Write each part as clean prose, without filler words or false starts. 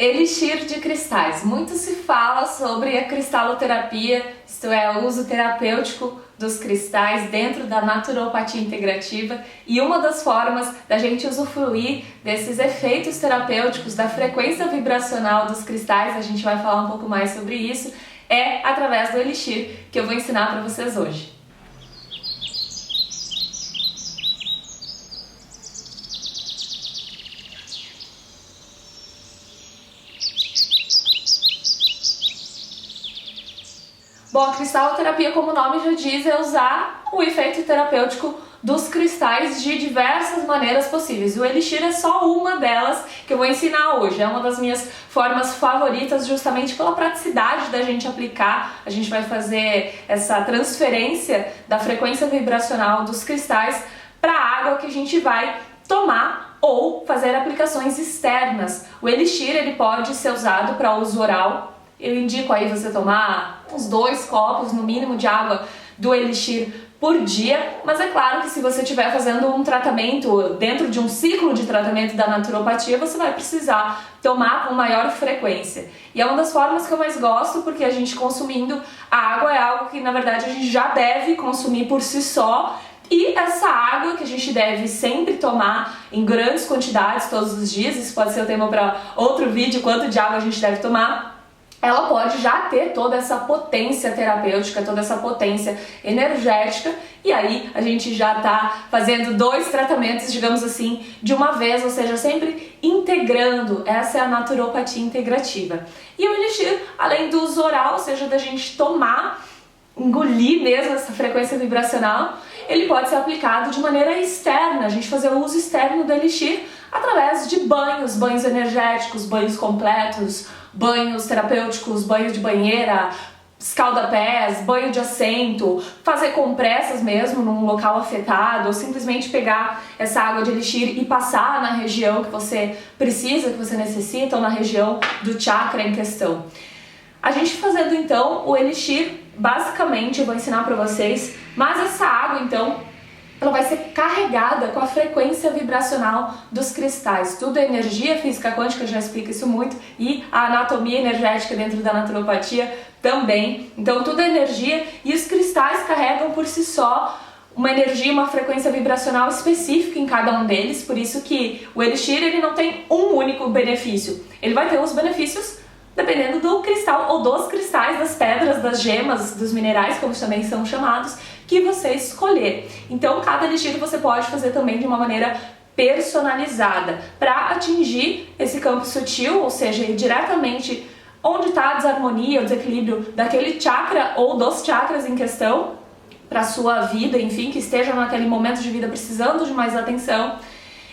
Elixir de cristais. Muito se fala sobre a cristaloterapia, isto é, o uso terapêutico dos cristais dentro da naturopatia integrativa, e uma das formas da gente usufruir desses efeitos terapêuticos, da frequência vibracional dos cristais, a gente vai falar um pouco mais sobre isso, é através do Elixir que eu vou ensinar para vocês hoje. Bom, a cristaloterapia, como o nome já diz, é usar o efeito terapêutico dos cristais de diversas maneiras possíveis. O Elixir é só uma delas que eu vou ensinar hoje. É uma das minhas formas favoritas, justamente pela praticidade da gente aplicar. A gente vai fazer essa transferência da frequência vibracional dos cristais para a água que a gente vai tomar ou fazer aplicações externas. O Elixir ele pode ser usado para uso oral. Eu indico aí você tomar uns 2 copos no mínimo de água do Elixir por dia, mas é claro que se você estiver fazendo um tratamento dentro de um ciclo de tratamento da naturopatia, você vai precisar tomar com maior frequência. E é uma das formas que eu mais gosto, porque a gente consumindo a água é algo que na verdade a gente já deve consumir por si só. E essa água que a gente deve sempre tomar em grandes quantidades todos os dias, isso pode ser o tema para outro vídeo, quanto de água a gente deve tomar, ela pode já ter toda essa potência terapêutica, toda essa potência energética, e aí a gente já está fazendo 2 tratamentos, digamos assim, de uma vez, ou seja, sempre integrando. Essa é a naturopatia integrativa. E o Elixir, além do uso oral, ou seja, da gente tomar, engolir mesmo essa frequência vibracional, ele pode ser aplicado de maneira externa, a gente fazer o uso externo do Elixir através de banhos energéticos, banhos completos, banhos terapêuticos, banho de banheira, escalda-pés, banho de assento, fazer compressas mesmo num local afetado, ou simplesmente pegar essa água de Elixir e passar na região que você precisa, que você necessita, ou na região do chakra em questão. A gente fazendo então o Elixir, basicamente eu vou ensinar para vocês, mas essa água então ela vai ser carregada com a frequência vibracional dos cristais. Tudo é energia, física quântica já explica isso muito, e a anatomia energética dentro da naturopatia também. Então tudo é energia e os cristais carregam por si só uma energia, uma frequência vibracional específica em cada um deles, por isso que o Elixir ele não tem um único benefício. Ele vai ter os benefícios dependendo do cristal ou dos cristais, das pedras, das gemas, dos minerais, como também são chamados, que você escolher. Então, cada Elixir você pode fazer também de uma maneira personalizada para atingir esse campo sutil, ou seja, ir diretamente onde está a desarmonia, o desequilíbrio daquele chakra ou dos chakras em questão para a sua vida, enfim, que esteja naquele momento de vida precisando de mais atenção.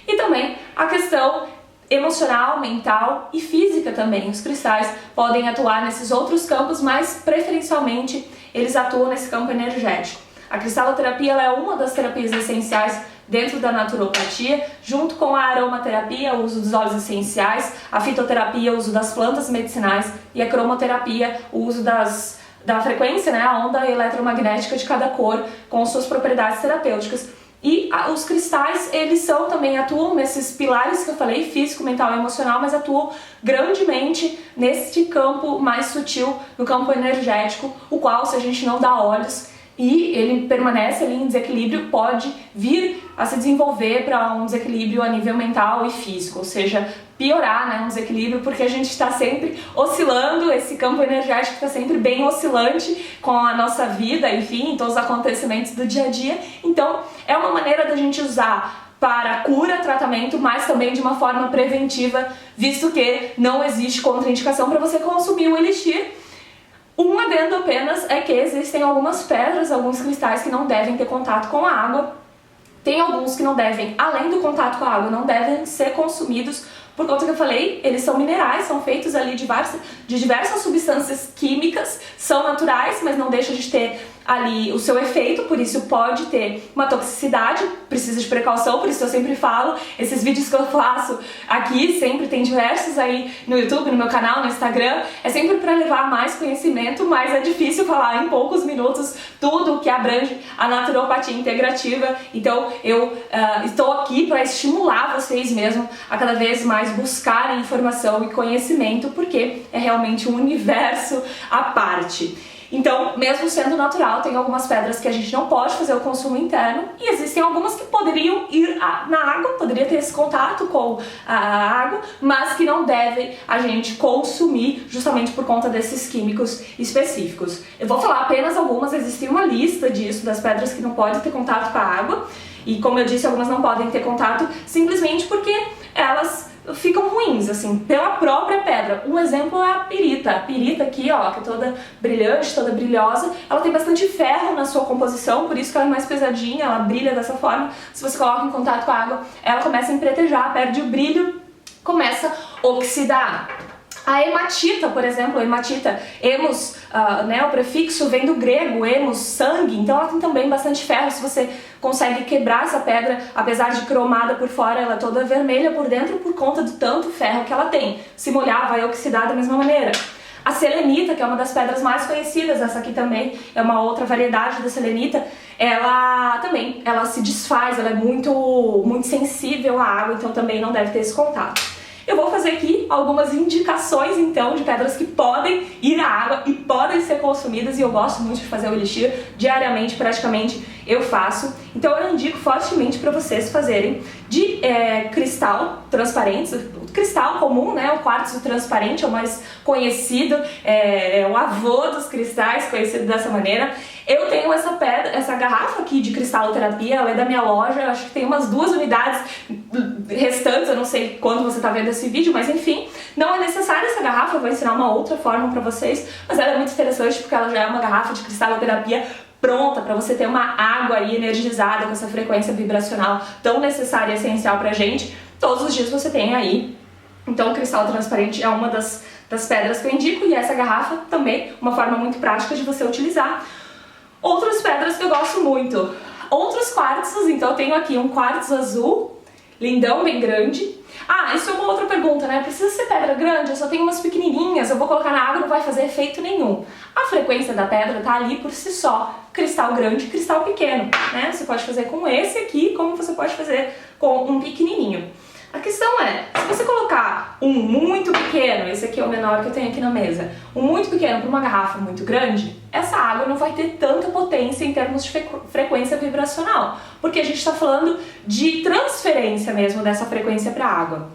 E também a questão emocional, mental e física também. Os cristais podem atuar nesses outros campos, mas preferencialmente eles atuam nesse campo energético. A cristaloterapia ela é uma das terapias essenciais dentro da naturopatia, junto com a aromaterapia, o uso dos óleos essenciais, a fitoterapia, o uso das plantas medicinais, e a cromoterapia, o uso da frequência, né, a onda eletromagnética de cada cor com suas propriedades terapêuticas. E os cristais, eles também atuam nesses pilares que eu falei, físico, mental e emocional, mas atuam grandemente neste campo mais sutil, no campo energético, o qual, se a gente não dá olhos e ele permanece ali em desequilíbrio, pode vir a se desenvolver para um desequilíbrio a nível mental e físico, ou seja, piorar, né, um desequilíbrio, porque a gente está sempre oscilando, esse campo energético está sempre bem oscilante com a nossa vida, enfim, todos os acontecimentos do dia a dia. Então, é uma maneira da gente usar para cura, tratamento, mas também de uma forma preventiva, visto que não existe contraindicação para você consumir o Elixir. Um adendo apenas é que existem algumas pedras, alguns cristais que não devem ter contato com a água. Tem alguns que não devem, além do contato com a água, não devem ser consumidos, por conta que eu falei, eles são minerais, são feitos ali de diversas substâncias químicas, são naturais, mas não deixa de ter ali o seu efeito, por isso pode ter uma toxicidade, precisa de precaução, por isso eu sempre falo, esses vídeos que eu faço aqui, sempre tem diversos aí no YouTube, no meu canal, no Instagram, é sempre para levar mais conhecimento, mas é difícil falar em poucos minutos tudo que abrange a naturopatia integrativa, então eu estou aqui para estimular vocês mesmo a cada vez mais buscarem informação e conhecimento, porque é realmente um universo à parte. Então, mesmo sendo natural, tem algumas pedras que a gente não pode fazer o consumo interno e existem algumas que poderiam ir na água, poderia ter esse contato com a água, mas que não devem a gente consumir justamente por conta desses químicos específicos. Eu vou falar apenas algumas, existe uma lista disso, das pedras que não podem ter contato com a água e, como eu disse, algumas não podem ter contato simplesmente porque elas ficam ruins, assim, pela própria pedra. Um exemplo é a pirita. A pirita aqui, ó, que é toda brilhante, toda brilhosa, ela tem bastante ferro na sua composição, por isso que ela é mais pesadinha, ela brilha dessa forma. Se você coloca em contato com a água, ela começa a empretejar, perde o brilho, começa a oxidar. A hematita, por exemplo, a hematita, hemos, né, o prefixo vem do grego, hemos, sangue, então ela tem também bastante ferro. Se você consegue quebrar essa pedra, apesar de cromada por fora, ela é toda vermelha por dentro por conta do tanto ferro que ela tem. Se molhar, vai oxidar da mesma maneira. A selenita, que é uma das pedras mais conhecidas, essa aqui também é uma outra variedade da selenita, ela se desfaz, ela é muito sensível à água, então também não deve ter esse contato. Eu vou fazer aqui algumas indicações, então, de pedras que podem ir à água e podem ser consumidas, e eu gosto muito de fazer o elixir diariamente, praticamente eu faço. Então eu indico fortemente para vocês fazerem de cristal transparente, o cristal comum, né, o quartzo transparente é o mais conhecido, é o avô dos cristais, conhecido dessa maneira. Eu tenho essa garrafa aqui de cristaloterapia, ela é da minha loja, eu acho que tem umas 2 unidades restantes, eu não sei quando você está vendo esse vídeo, mas enfim, não é necessária essa garrafa, eu vou ensinar uma outra forma para vocês, mas ela é muito interessante porque ela já é uma garrafa de cristaloterapia pronta para você ter uma água aí energizada com essa frequência vibracional tão necessária e essencial pra gente. Todos os dias você tem aí. Então o cristal transparente é uma das pedras que eu indico, e essa garrafa também, uma forma muito prática de você utilizar. Outras pedras que eu gosto muito, outros quartzos, então eu tenho aqui um quartzo azul, lindão, bem grande. Ah, isso é uma outra pergunta, né? Precisa ser pedra grande? Eu só tenho umas pequenininhas, eu vou colocar na água, não vai fazer efeito nenhum. A frequência da pedra tá ali por si só, cristal grande e cristal pequeno, né? Você pode fazer com esse aqui, como você pode fazer com um pequenininho. A questão é, se você colocar um muito pequeno, esse aqui é o menor que eu tenho aqui na mesa, um muito pequeno para uma garrafa muito grande, essa água não vai ter tanta potência em termos de frequência vibracional, porque a gente está falando de transferência mesmo dessa frequência para a água.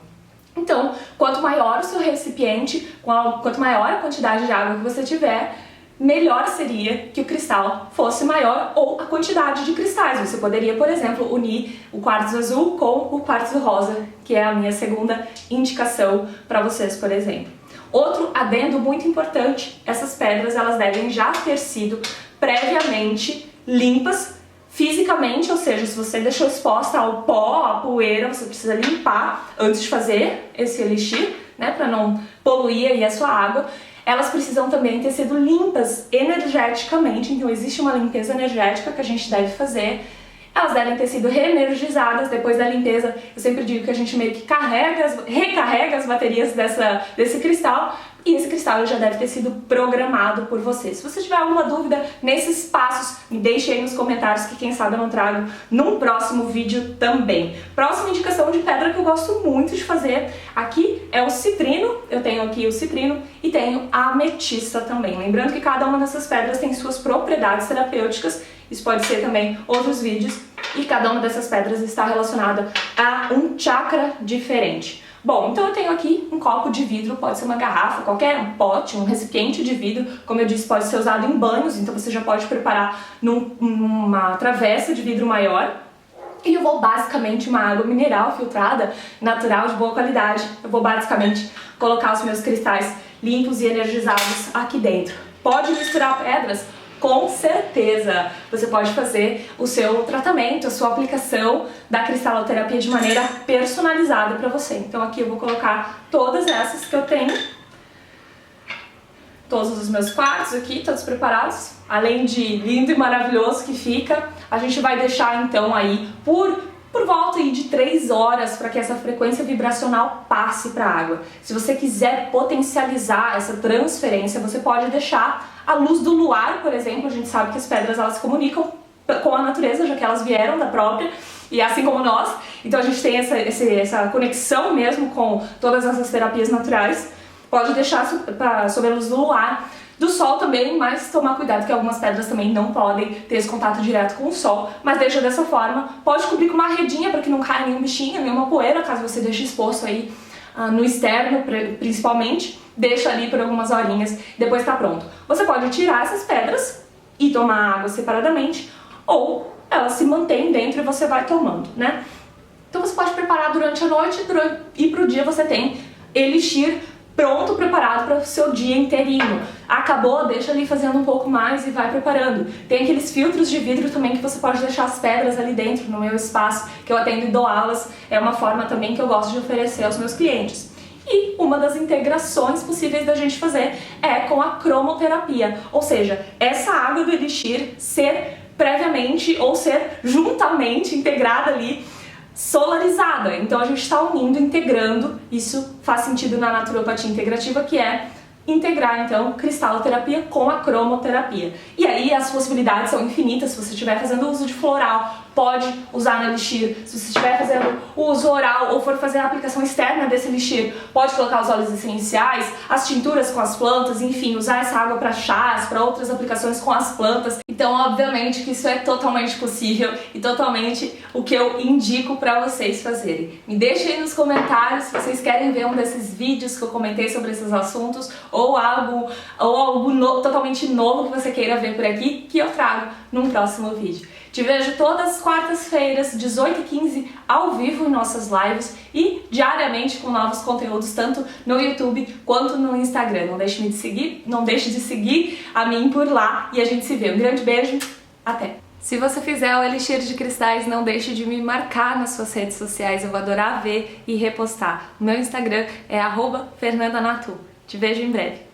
Então, quanto maior o seu recipiente, quanto maior a quantidade de água que você tiver, melhor seria que o cristal fosse maior, ou a quantidade de cristais. Você poderia, por exemplo, unir o quartzo azul com o quartzo rosa, que é a minha segunda indicação para vocês, por exemplo. Outro adendo muito importante, essas pedras elas devem já ter sido previamente limpas fisicamente, ou seja, se você deixou exposta ao pó, à poeira, você precisa limpar antes de fazer esse elixir, né, para não poluir aí a sua água. Elas precisam também ter sido limpas energeticamente, então existe uma limpeza energética que a gente deve fazer. Elas devem ter sido reenergizadas depois da limpeza. Eu sempre digo que a gente meio que recarrega as baterias desse cristal, e esse cristal já deve ter sido programado por você. Se você tiver alguma dúvida nesses passos, me deixe aí nos comentários que quem sabe eu não trago num próximo vídeo também. Próxima indicação de pedra que eu gosto muito de fazer aqui é o citrino. Eu tenho aqui o citrino e tenho a ametista também. Lembrando que cada uma dessas pedras tem suas propriedades terapêuticas. Isso pode ser também outros vídeos, e cada uma dessas pedras está relacionada a um chakra diferente. Bom, então eu tenho aqui um copo de vidro, pode ser uma garrafa, qualquer um pote, um recipiente de vidro, como eu disse, pode ser usado em banhos, então você já pode preparar numa travessa de vidro maior. E eu vou basicamente uma água mineral filtrada, natural, de boa qualidade. Eu vou basicamente colocar os meus cristais limpos e energizados aqui dentro. Pode misturar pedras? Com certeza! Você pode fazer o seu tratamento, a sua aplicação da cristaloterapia de maneira personalizada para você. Então aqui eu vou colocar todas essas que eu tenho. todos os meus quartos aqui, todos preparados. Além de lindo e maravilhoso que fica, a gente vai deixar então aí por volta aí de 3 horas para que essa frequência vibracional passe para a água. Se você quiser potencializar essa transferência, você pode deixar a luz do luar, por exemplo. A gente sabe que as pedras elas se comunicam com a natureza, já que elas vieram da própria, e assim como nós. Então a gente tem essa conexão mesmo com todas essas terapias naturais. Pode deixar sob a luz do luar, do sol também, mas tomar cuidado que algumas pedras também não podem ter esse contato direto com o sol, mas deixa dessa forma. Pode cobrir com uma redinha para que não caia nenhum bichinho, nenhuma poeira, caso você deixe exposto aí no externo principalmente. Deixa ali por algumas horinhas, depois tá pronto. Você pode tirar essas pedras e tomar água separadamente, ou elas se mantêm dentro e você vai tomando, né? Então você pode preparar durante a noite e pro dia você tem elixir pronto, preparado para o seu dia inteirinho. Acabou, deixa ali fazendo um pouco mais e vai preparando. Tem aqueles filtros de vidro também que você pode deixar as pedras ali dentro, no meu espaço, que eu atendo e doá-las. É uma forma também que eu gosto de oferecer aos meus clientes. E uma das integrações possíveis da gente fazer é com a cromoterapia, ou seja, essa água do elixir ser previamente ou ser juntamente integrada ali, solarizada. Então a gente está unindo, integrando. Isso faz sentido na naturopatia integrativa, que é integrar então cristaloterapia com a cromoterapia. E aí as possibilidades são infinitas. Se você estiver fazendo uso de floral, pode usar no elixir. Se você estiver fazendo uso oral ou for fazer a aplicação externa desse elixir, pode colocar os óleos essenciais, as tinturas com as plantas, enfim, usar essa água para chás, para outras aplicações com as plantas. Então, obviamente que isso é totalmente possível e totalmente o que eu indico para vocês fazerem. Me deixem aí nos comentários se vocês querem ver um desses vídeos que eu comentei sobre esses assuntos ou algo totalmente novo que você queira ver por aqui, que eu trago num próximo vídeo. Te vejo todas as quartas-feiras, 18h15, ao vivo em nossas lives e diariamente com novos conteúdos, tanto no YouTube quanto no Instagram. Não deixe de seguir a mim por lá e a gente se vê. Um grande beijo, até! Se você fizer o Elixir de Cristais, não deixe de me marcar nas suas redes sociais, eu vou adorar ver e repostar. O meu Instagram é @fernandanatu. Te vejo em breve.